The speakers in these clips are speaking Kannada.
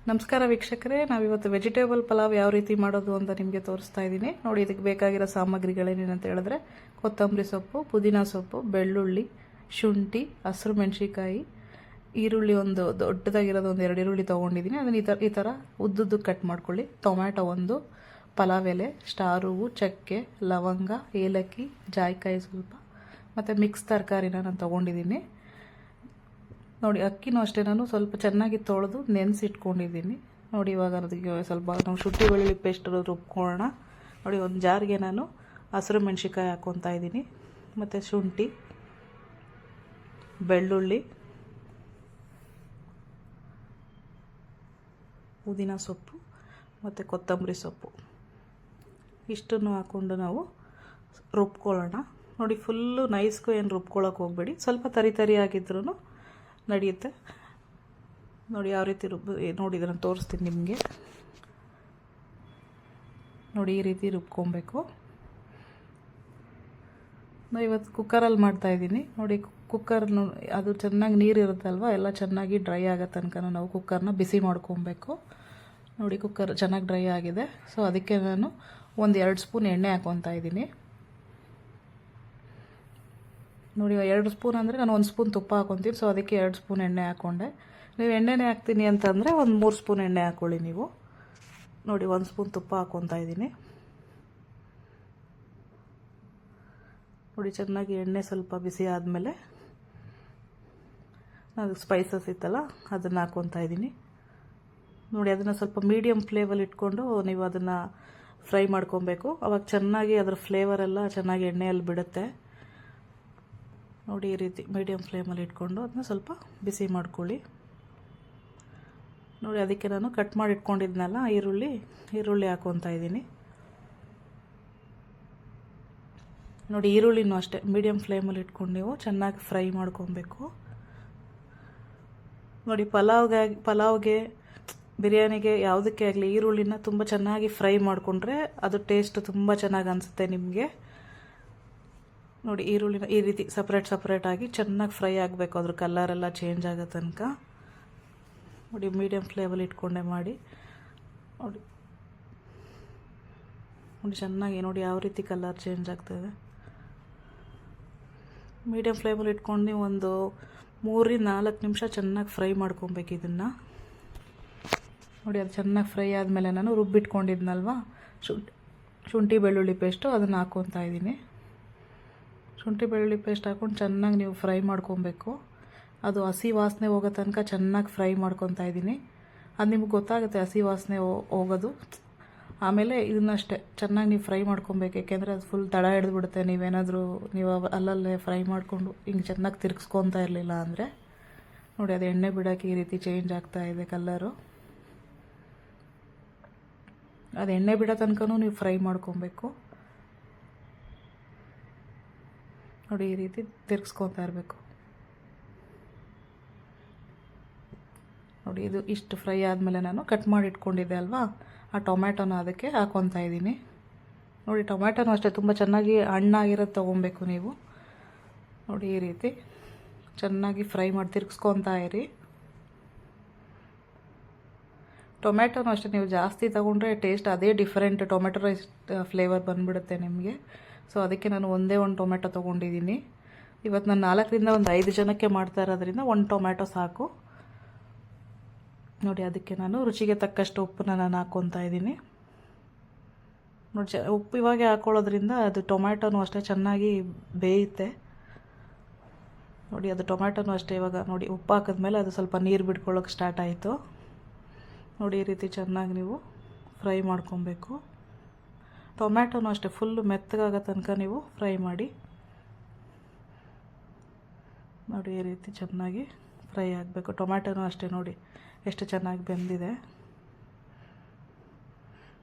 ನಮಸ್ಕಾರ ವೀಕ್ಷಕರೇ, ನಾವಿವತ್ತು ವೆಜಿಟೇಬಲ್ ಪಲಾವ್ ಯಾವ ರೀತಿ ಮಾಡೋದು ಅಂತ ನಿಮಗೆ ತೋರಿಸ್ತಾ ಇದ್ದೀನಿ. ನೋಡಿ, ಇದಕ್ಕೆ ಬೇಕಾಗಿರೋ ಸಾಮಗ್ರಿಗಳೇನೇನಂತ ಹೇಳಿದ್ರೆ ಕೊತ್ತಂಬರಿ ಸೊಪ್ಪು, ಪುದೀನ ಸೊಪ್ಪು, ಬೆಳ್ಳುಳ್ಳಿ, ಶುಂಠಿ, ಹಸಿರು ಮೆಣಸಿಕಾಯಿ, ಈರುಳ್ಳಿ ಒಂದು ದೊಡ್ಡದಾಗಿರೋದು ಒಂದು 2 ಈರುಳ್ಳಿ ತೊಗೊಂಡಿದ್ದೀನಿ. ಅದನ್ನು ಈ ಥರ ಉದ್ದುದ್ದು ಕಟ್ ಮಾಡ್ಕೊಳ್ಳಿ. ಟೊಮ್ಯಾಟೊ ಒಂದು, ಪಲಾವ್ ಎಲೆ, ಸ್ಟಾರ್ ಹೂವು, ಚಕ್ಕೆ, ಲವಂಗ, ಏಲಕ್ಕಿ, ಜಾಯಿಕಾಯಿ ಸ್ವಲ್ಪ, ಮತ್ತು ಮಿಕ್ಸ್ ತರಕಾರಿನ ನಾನು ತೊಗೊಂಡಿದ್ದೀನಿ. ನೋಡಿ, ಅಕ್ಕಿನೂ ಅಷ್ಟೇ ನಾನು ಸ್ವಲ್ಪ ಚೆನ್ನಾಗಿ ತೊಳೆದು ನೆನೆಸಿಟ್ಕೊಂಡಿದ್ದೀನಿ. ನೋಡಿ, ಇವಾಗ ಅದಕ್ಕೆ ಸ್ವಲ್ಪ ನಾವು ಶುಂಠಿ ಬೆಳ್ಳುಳ್ಳಿ ಪೇಸ್ಟ್ ರುಬ್ಕೊಳ್ಳೋಣ. ನೋಡಿ, ಒಂದು ಜಾರಿಗೆ ನಾನು ಹಸಿರು ಮೆಣಸಿಕಾಯಿ ಹಾಕ್ಕೊತಾ ಇದ್ದೀನಿ, ಮತ್ತು ಶುಂಠಿ, ಬೆಳ್ಳುಳ್ಳಿ, ಪುದೀನ ಸೊಪ್ಪು ಮತ್ತು ಕೊತ್ತಂಬರಿ ಸೊಪ್ಪು ಇಷ್ಟನ್ನು ಹಾಕ್ಕೊಂಡು ನಾವು ರುಬ್ಕೊಳ್ಳೋಣ. ನೋಡಿ, ಫುಲ್ಲು ನೈಸ್ಗೂ ಏನು ರುಬ್ಕೊಳ್ಳೋಕೆ ಹೋಗಬೇಡಿ, ಸ್ವಲ್ಪ ತರಿ ಆಗಿದ್ರೂ ನಡೆಯುತ್ತೆ. ನೋಡಿ ಯಾವ ರೀತಿ ನೋಡಿ ಇದನ್ನು ತೋರಿಸ್ತೀನಿ ನಿಮಗೆ. ನೋಡಿ, ಈ ರೀತಿ ರುಬ್ಕೊಬೇಕು. ನಾನು ಇವತ್ತು ಕುಕ್ಕರಲ್ಲಿ ಮಾಡ್ತಾಯಿದ್ದೀನಿ. ನೋಡಿ, ಕುಕ್ಕರ್ನು ಅದು ಚೆನ್ನಾಗಿ ನೀರು ಇರುತ್ತಲ್ವ, ಎಲ್ಲ ಚೆನ್ನಾಗಿ ಡ್ರೈ ಆಗೋ ತನಕ ನಾವು ಕುಕ್ಕರ್ನ ಬಿಸಿ ಮಾಡ್ಕೊಬೇಕು. ನೋಡಿ, ಕುಕ್ಕರ್ ಚೆನ್ನಾಗಿ ಡ್ರೈ ಆಗಿದೆ. ಸೊ ಅದಕ್ಕೆ ನಾನು ಒಂದು 2 ಸ್ಪೂನ್ ಎಣ್ಣೆ ಹಾಕ್ಕೊತಾ ಇದ್ದೀನಿ. ನೋಡಿ, 2 ಸ್ಪೂನ್ ಅಂದರೆ ನಾನು 1 ಸ್ಪೂನ್ ತುಪ್ಪ ಹಾಕ್ಕೊತೀನಿ. ಸೊ ಅದಕ್ಕೆ 2 ಸ್ಪೂನ್ ಎಣ್ಣೆ ಹಾಕ್ಕೊಂಡೆ. ನೀವು ಎಣ್ಣೆನೇ ಹಾಕ್ತೀನಿ ಅಂತಂದರೆ ಒಂದು 3 ಸ್ಪೂನ್ ಎಣ್ಣೆ ಹಾಕ್ಕೊಳ್ಳಿ ನೀವು. ನೋಡಿ, 1 ಸ್ಪೂನ್ ತುಪ್ಪ ಹಾಕ್ಕೊತಾ ಇದ್ದೀನಿ. ನೋಡಿ, ಚೆನ್ನಾಗಿ ಎಣ್ಣೆ ಸ್ವಲ್ಪ ಬಿಸಿ ಆದಮೇಲೆ ಅದು ಸ್ಪೈಸಸ್ ಇತ್ತಲ್ಲ ಅದನ್ನು ಹಾಕ್ಕೊತಾ ಇದ್ದೀನಿ. ನೋಡಿ, ಅದನ್ನು ಸ್ವಲ್ಪ ಮೀಡಿಯಮ್ ಫ್ಲೇವಲ್ಲಿ ಇಟ್ಕೊಂಡು ನೀವು ಅದನ್ನು ಫ್ರೈ ಮಾಡ್ಕೊಬೇಕು. ಅವಾಗ ಚೆನ್ನಾಗಿ ಅದರ ಫ್ಲೇವರೆಲ್ಲ ಚೆನ್ನಾಗಿ ಎಣ್ಣೆಯಲ್ಲಿ ಬಿಡುತ್ತೆ. ನೋಡಿ, ಈ ರೀತಿ ಮೀಡಿಯಮ್ ಫ್ಲೇಮಲ್ಲಿ ಇಟ್ಕೊಂಡು ಅದನ್ನ ಸ್ವಲ್ಪ ಬಿಸಿ ಮಾಡ್ಕೊಳ್ಳಿ. ನೋಡಿ, ಅದಕ್ಕೆ ನಾನು ಕಟ್ ಮಾಡಿ ಇಟ್ಕೊಂಡಿದ್ನಲ್ಲ ಈರುಳ್ಳಿ ಹಾಕ್ಕೊತಾ ಇದ್ದೀನಿ. ನೋಡಿ, ಈರುಳ್ಳಿನೂ ಅಷ್ಟೇ ಮೀಡಿಯಮ್ ಫ್ಲೇಮಲ್ಲಿ ಇಟ್ಕೊಂಡು ನೀವು ಚೆನ್ನಾಗಿ ಫ್ರೈ ಮಾಡ್ಕೊಬೇಕು. ನೋಡಿ, ಪಲಾವ್ಗೆ ಬಿರಿಯಾನಿಗೆ ಯಾವುದಕ್ಕೆ ಆಗಲಿ ಈರುಳ್ಳಿನ ತುಂಬ ಚೆನ್ನಾಗಿ ಫ್ರೈ ಮಾಡಿಕೊಂಡ್ರೆ ಅದು ಟೇಸ್ಟ್ ತುಂಬ ಚೆನ್ನಾಗಿ ಅನಿಸುತ್ತೆ ನಿಮಗೆ. ನೋಡಿ, ಈರುಳ್ಳಿನ ಈ ರೀತಿ ಸಪ್ರೇಟಾಗಿ ಚೆನ್ನಾಗಿ ಫ್ರೈ ಆಗಬೇಕು, ಅದ್ರ ಕಲರೆಲ್ಲ ಚೇಂಜ್ ಆಗೋ ತನಕ. ನೋಡಿ, ಮೀಡಿಯಮ್ ಫ್ಲೇಮಲ್ಲಿ ಇಟ್ಕೊಂಡೆ ಮಾಡಿ. ನೋಡಿ ಚೆನ್ನಾಗಿ ನೋಡಿ ಯಾವ ರೀತಿ ಕಲರ್ ಚೇಂಜ್ ಆಗ್ತದೆ. ಮೀಡಿಯಮ್ ಫ್ಲೇಮಲ್ಲಿ ಇಟ್ಕೊಂಡು ನೀವು ಒಂದು 3-4 ನಿಮಿಷ ಚೆನ್ನಾಗಿ ಫ್ರೈ ಮಾಡ್ಕೊಬೇಕು ಇದನ್ನು. ನೋಡಿ, ಅದು ಚೆನ್ನಾಗಿ ಫ್ರೈ ಆದಮೇಲೆ ನಾನು ರುಬ್ಬಿಟ್ಕೊಂಡಿದ್ನಲ್ವ ಶುಂಠಿ ಬೆಳ್ಳುಳ್ಳಿ ಪೇಸ್ಟು ಅದನ್ನು ಹಾಕ್ಕೊತಾ ಇದ್ದೀನಿ. ಶುಂಠಿ ಬೆಳ್ಳುಳ್ಳಿ ಪೇಸ್ಟ್ ಹಾಕ್ಕೊಂಡು ಚೆನ್ನಾಗಿ ನೀವು ಫ್ರೈ ಮಾಡ್ಕೊಬೇಕು. ಅದು ಹಸಿ ವಾಸನೆ ಹೋಗೋ ತನಕ ಚೆನ್ನಾಗಿ ಫ್ರೈ ಮಾಡ್ಕೊತಾ ಇದ್ದೀನಿ. ಅದು ನಿಮ್ಗೆ ಗೊತ್ತಾಗುತ್ತೆ ಹಸಿ ವಾಸನೆ ಹೋಗೋದು. ಆಮೇಲೆ ಇದನ್ನಷ್ಟೇ ಚೆನ್ನಾಗಿ ನೀವು ಫ್ರೈ ಮಾಡ್ಕೊಬೇಕು, ಏಕೆಂದರೆ ಅದು ಫುಲ್ ತಡ ಹಿಡಿದ್ಬಿಡುತ್ತೆ. ನೀವು ಅಲ್ಲಲ್ಲೇ ಫ್ರೈ ಮಾಡಿಕೊಂಡು ಹಿಂಗೆ ಚೆನ್ನಾಗಿ ತಿರ್ಗಿಸ್ಕೊತಾ ಇರಲಿಲ್ಲ ಅಂದರೆ. ನೋಡಿ, ಅದು ಎಣ್ಣೆ ಬಿಡೋಕ್ಕೆ ಈ ರೀತಿ ಚೇಂಜ್ ಆಗ್ತಾ ಇದೆ ಕಲ್ಲರು. ಅದು ಎಣ್ಣೆ ಬಿಡೋ ತನಕನೂ ನೀವು ಫ್ರೈ ಮಾಡ್ಕೊಬೇಕು. ನೋಡಿ, ಈ ರೀತಿ ತಿರ್ಗಿಸ್ಕೊತಾ ಇರಬೇಕು. ನೋಡಿ, ಇದು ಇಷ್ಟು ಫ್ರೈ ಆದಮೇಲೆ ನಾನು ಕಟ್ ಮಾಡಿ ಇಟ್ಕೊಂಡಿದ್ದೆ ಅಲ್ವಾ ಆ ಟೊಮ್ಯಾಟೊನ ಅದಕ್ಕೆ ಹಾಕ್ಕೊತಾ ಇದ್ದೀನಿ. ನೋಡಿ, ಟೊಮ್ಯಾಟೊನೂ ಅಷ್ಟೇ ತುಂಬ ಚೆನ್ನಾಗಿ ಹಣ್ಣಾಗಿರೋದು ತೊಗೊಬೇಕು ನೀವು. ನೋಡಿ, ಈ ರೀತಿ ಚೆನ್ನಾಗಿ ಫ್ರೈ ಮಾಡಿ ತಿರ್ಗಿಸ್ಕೊತಾ ಇರಿ. ಟೊಮ್ಯಾಟೊನೂ ಅಷ್ಟೇ ನೀವು ಜಾಸ್ತಿ ತೊಗೊಂಡ್ರೆ ಟೇಸ್ಟ್ ಅದೇ ಡಿಫ್ರೆಂಟ್ ಟೊಮೆಟೊ ರೈಸ್ ಫ್ಲೇವರ್ ಬಂದುಬಿಡುತ್ತೆ ನಿಮಗೆ. ಸೊ ಅದಕ್ಕೆ ನಾನು ಒಂದೇ ಒಂದು ಟೊಮೆಟೊ ತೊಗೊಂಡಿದ್ದೀನಿ. ಇವತ್ತು ನಾನು 4ರಿಂದ 5 ಜನಕ್ಕೆ ಮಾಡ್ತಾ ಇರೋದ್ರಿಂದ 1 ಟೊಮ್ಯಾಟೊ ಸಾಕು. ನೋಡಿ, ಅದಕ್ಕೆ ನಾನು ರುಚಿಗೆ ತಕ್ಕಷ್ಟು ಉಪ್ಪನ್ನ ನಾನು ಹಾಕ್ಕೊತಾ ಇದ್ದೀನಿ. ನೋಡಿ, ಉಪ್ಪು ಇವಾಗೆ ಹಾಕ್ಕೊಳ್ಳೋದ್ರಿಂದ ಅದು ಟೊಮ್ಯಾಟೊನೂ ಅಷ್ಟೇ ಚೆನ್ನಾಗಿ ಬೇಯುತ್ತೆ. ನೋಡಿ, ಅದು ಟೊಮ್ಯಾಟೊನೂ ಅಷ್ಟೇ ಇವಾಗ ನೋಡಿ ಉಪ್ಪು ಹಾಕಿದ್ಮೇಲೆ ಅದು ಸ್ವಲ್ಪ ನೀರು ಬಿಡ್ಕೊಳ್ಳೋಕೆ ಸ್ಟಾರ್ಟ್ ಆಯಿತು. ನೋಡಿ, ಈ ರೀತಿ ಚೆನ್ನಾಗಿ ನೀವು ಫ್ರೈ ಮಾಡ್ಕೊಬೇಕು. ಟೊಮ್ಯಾಟೊನೂ ಅಷ್ಟೇ ಫುಲ್ಲು ಮೆತ್ತಗಾಗೋ ತನಕ ನೀವು ಫ್ರೈ ಮಾಡಿ. ನೋಡಿ, ಈ ರೀತಿ ಚೆನ್ನಾಗಿ ಫ್ರೈ ಆಗಬೇಕು. ಟೊಮ್ಯಾಟೊನೂ ಅಷ್ಟೇ ನೋಡಿ ಎಷ್ಟು ಚೆನ್ನಾಗಿ ಬೆಂದಿದೆ.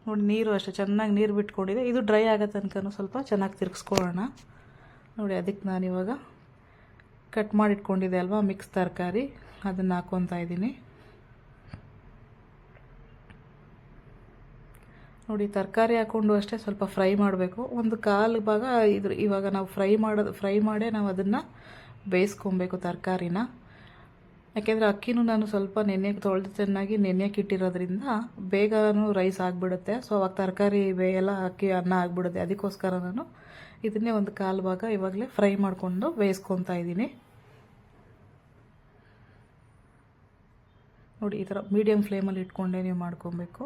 ನೋಡಿ, ನೀರು ಅಷ್ಟೇ ಚೆನ್ನಾಗಿ ನೀರು ಬಿಟ್ಕೊಂಡಿದೆ. ಇದು ಡ್ರೈ ಆಗೋ ತನಕ ಸ್ವಲ್ಪ ಚೆನ್ನಾಗಿ ತಿರ್ಗಿಸ್ಕೊಳ್ಳೋಣ. ನೋಡಿ, ಅದಕ್ಕೆ ನಾನಿವಾಗ ಕಟ್ ಮಾಡಿಟ್ಕೊಂಡಿದ್ದೆ ಅಲ್ವಾ ಮಿಕ್ಸ್ ತರಕಾರಿ ಅದನ್ನು ಹಾಕ್ಕೊತಾ ಇದ್ದೀನಿ. ನೋಡಿ, ತರಕಾರಿ ಹಾಕ್ಕೊಂಡು ಅಷ್ಟೇ ಸ್ವಲ್ಪ ಫ್ರೈ ಮಾಡಬೇಕು. ಒಂದು 1/4 ಭಾಗ ಇವಾಗ ನಾವು ಫ್ರೈ ಮಾಡೇ ನಾವು ಅದನ್ನು ಬೇಯಿಸ್ಕೊಬೇಕು ತರಕಾರಿನ. ಯಾಕೆಂದರೆ ಅಕ್ಕಿನೂ ನಾನು ಸ್ವಲ್ಪ ನೆನೆಗೆ ತೊಳೆದು ಚೆನ್ನಾಗಿ ನೆನೆಯಕ್ಕೆ ಇಟ್ಟಿರೋದ್ರಿಂದ ಬೇಗನೂ ರೈಸ್ ಆಗಿಬಿಡುತ್ತೆ. ಸೊ ಅವಾಗ ತರಕಾರಿ ಎಲ್ಲ ಅಕ್ಕಿ ಅನ್ನ ಆಗಿಬಿಡುತ್ತೆ. ಅದಕ್ಕೋಸ್ಕರ ನಾನು ಇದನ್ನೇ ಒಂದು ಕಾಲು ಭಾಗ ಇವಾಗಲೇ ಫ್ರೈ ಮಾಡಿಕೊಂಡು ಬೇಯಿಸ್ಕೊತಾ ಇದ್ದೀನಿ. ನೋಡಿ, ಈ ಥರ ಮೀಡಿಯಮ್ ಫ್ಲೇಮಲ್ಲಿ ಇಟ್ಕೊಂಡೇ ನೀವು ಮಾಡ್ಕೊಬೇಕು.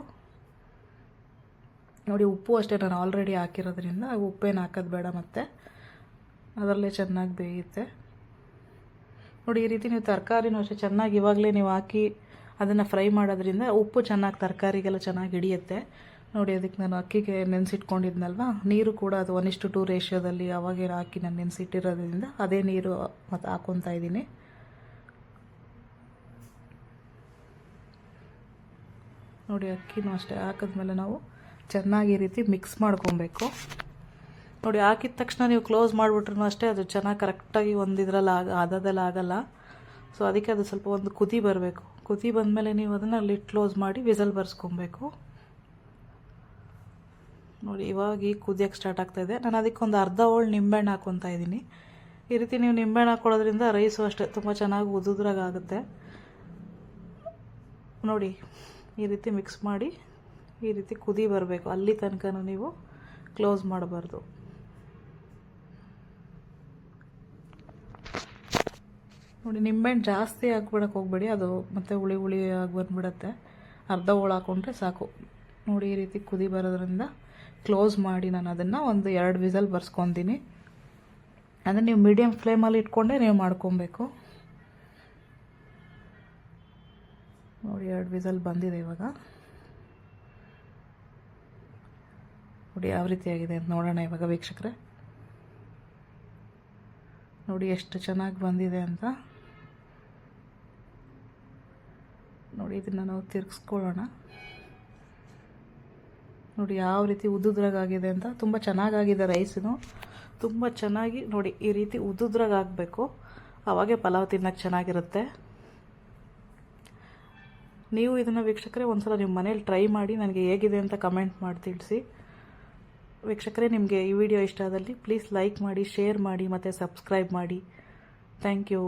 ನೋಡಿ, ಉಪ್ಪು ಅಷ್ಟೇ ನಾನು ಆಲ್ರೆಡಿ ಹಾಕಿರೋದ್ರಿಂದ ಉಪ್ಪೇನು ಹಾಕೋದು ಬೇಡ, ಮತ್ತು ಅದರಲ್ಲೇ ಚೆನ್ನಾಗಿ ಬೇಯುತ್ತೆ. ನೋಡಿ, ಈ ರೀತಿ ನೀವು ತರಕಾರಿನೂ ಅಷ್ಟೇ ಚೆನ್ನಾಗಿ ಇವಾಗಲೇ ನೀವು ಹಾಕಿ ಅದನ್ನು ಫ್ರೈ ಮಾಡೋದ್ರಿಂದ ಉಪ್ಪು ಚೆನ್ನಾಗಿ ತರಕಾರಿಗೆಲ್ಲ ಚೆನ್ನಾಗಿ ಹಿಡಿಯುತ್ತೆ. ನೋಡಿ, ಅದಕ್ಕೆ ನಾನು ಅಕ್ಕಿಗೆ ನೆನೆಸಿಟ್ಕೊಂಡಿದ್ನಲ್ವ, ನೀರು ಕೂಡ ಅದು 1:2 ರೇಷಿಯೋದಲ್ಲಿ ಅವಾಗೇ ಹಾಕಿ ನಾನು ನೆನೆಸಿಟ್ಟಿರೋದ್ರಿಂದ ಅದೇ ನೀರು ಮತ್ತು ಹಾಕ್ಕೊತಾ ಇದ್ದೀನಿ. ನೋಡಿ, ಅಕ್ಕಿನೂ ಅಷ್ಟೇ ಹಾಕಿದ್ಮೇಲೆ ನಾವು ಚೆನ್ನಾಗಿ ಈ ರೀತಿ ಮಿಕ್ಸ್ ಮಾಡ್ಕೊಬೇಕು. ನೋಡಿ, ಹಾಕಿದ ತಕ್ಷಣ ನೀವು ಕ್ಲೋಸ್ ಮಾಡಿಬಿಟ್ರೂ ಅಷ್ಟೇ ಅದು ಚೆನ್ನಾಗಿ ಕರೆಕ್ಟಾಗಿ ಒಂದಿದ್ರಲ್ಲಿ ಹದದಲ್ಲಿ ಆಗಲ್ಲ. ಸೊ ಅದಕ್ಕೆ ಅದು ಸ್ವಲ್ಪ ಒಂದು ಕುದಿ ಬರಬೇಕು. ಕುದಿ ಬಂದಮೇಲೆ ನೀವು ಅದನ್ನು ಲಿಡ್ ಕ್ಲೋಸ್ ಮಾಡಿ ವಿಸಲ್ ಬರ್ಸ್ಕೊಬೇಕು. ನೋಡಿ, ಇವಾಗ ಈಗ ಕುದಿಯೋಕ್ಕೆ ಸ್ಟಾರ್ಟ್ ಆಗ್ತಾಯಿದೆ. ನಾನು ಅದಕ್ಕೊಂದು ಅರ್ಧ ಹೋಳು ನಿಂಬೆಹಣ್ಣು ಹಾಕ್ಕೊತಾ ಇದ್ದೀನಿ. ಈ ರೀತಿ ನೀವು ನಿಂಬೆಹಣ್ಣು ಹಾಕ್ಕೊಳ್ಳೋದ್ರಿಂದ ರೈಸು ಅಷ್ಟೇ ತುಂಬ ಚೆನ್ನಾಗಿ ಉದುದ್ರಾಗುತ್ತೆ. ನೋಡಿ, ಈ ರೀತಿ ಮಿಕ್ಸ್ ಮಾಡಿ ಈ ರೀತಿ ಕುದಿ ಬರಬೇಕು. ಅಲ್ಲಿ ತನಕ ನೀವು ಕ್ಲೋಸ್ ಮಾಡಬಾರ್ದು. ನೋಡಿ, ನಿಂಬೆಹಣ್ಣು ಜಾಸ್ತಿ ಹಾಕ್ಬಿಡಕ್ಕೆ ಹೋಗ್ಬೇಡಿ, ಅದು ಮತ್ತೆ ಹುಳಿ ಆಗಿ ಬಂದುಬಿಡುತ್ತೆ. ಅರ್ಧ ಹೋಳು ಹಾಕ್ಕೊಂಡ್ರೆ ಸಾಕು. ನೋಡಿ, ಈ ರೀತಿ ಕುದಿ ಬರೋದ್ರಿಂದ ಕ್ಲೋಸ್ ಮಾಡಿ ನಾನು ಅದನ್ನು ಒಂದು 2 ವಿಸಲ್ ಬರ್ಸ್ಕೊತೀನಿ. ಅಂದರೆ ನೀವು ಮೀಡಿಯಮ್ ಫ್ಲೇಮಲ್ಲಿ ಇಟ್ಕೊಂಡೇ ನೀವು ಮಾಡ್ಕೊಬೇಕು. ನೋಡಿ, 2 ವಿಸಲ್ ಬಂದಿದೆ ಇವಾಗ. ನೋಡಿ ಯಾವ ರೀತಿಯಾಗಿದೆ ಅಂತ ನೋಡೋಣ ಇವಾಗ ವೀಕ್ಷಕರೇ. ನೋಡಿ ಎಷ್ಟು ಚೆನ್ನಾಗಿ ಬಂದಿದೆ ಅಂತ. ನೋಡಿ, ಇದನ್ನು ನಾವು ತಿರ್ಗಿಸ್ಕೊಳ್ಳೋಣ. ನೋಡಿ ಯಾವ ರೀತಿ ಉದ್ದುದ್ರಾಗಿದೆ ಅಂತ. ತುಂಬ ಚೆನ್ನಾಗಾಗಿದೆ ರೈಸು, ತುಂಬ ಚೆನ್ನಾಗಿ. ನೋಡಿ, ಈ ರೀತಿ ಉದ್ದುದ್ರಾಗಬೇಕು, ಆವಾಗೇ ಪಲಾವ್ ತಿನ್ನೋಕ್ಕೆ ಚೆನ್ನಾಗಿರುತ್ತೆ. ನೀವು ಇದನ್ನು ವೀಕ್ಷಕರೇ ಒಂದ್ಸಲ ನಿಮ್ಮ ಮನೇಲಿ ಟ್ರೈ ಮಾಡಿ ನನಗೆ ಹೇಗಿದೆ ಅಂತ ಕಮೆಂಟ್ ಮಾಡಿ ತಿಳಿಸಿ. ವೀಕ್ಷಕರೇ, ನಿಮಗೆ ಈ ವಿಡಿಯೋ ಇಷ್ಟ ಆದಲ್ಲಿ ಪ್ಲೀಸ್ ಲೈಕ್ ಮಾಡಿ, ಶೇರ್ ಮಾಡಿ ಮತ್ತು ಸಬ್ಸ್ಕ್ರೈಬ್ ಮಾಡಿ. Thank you.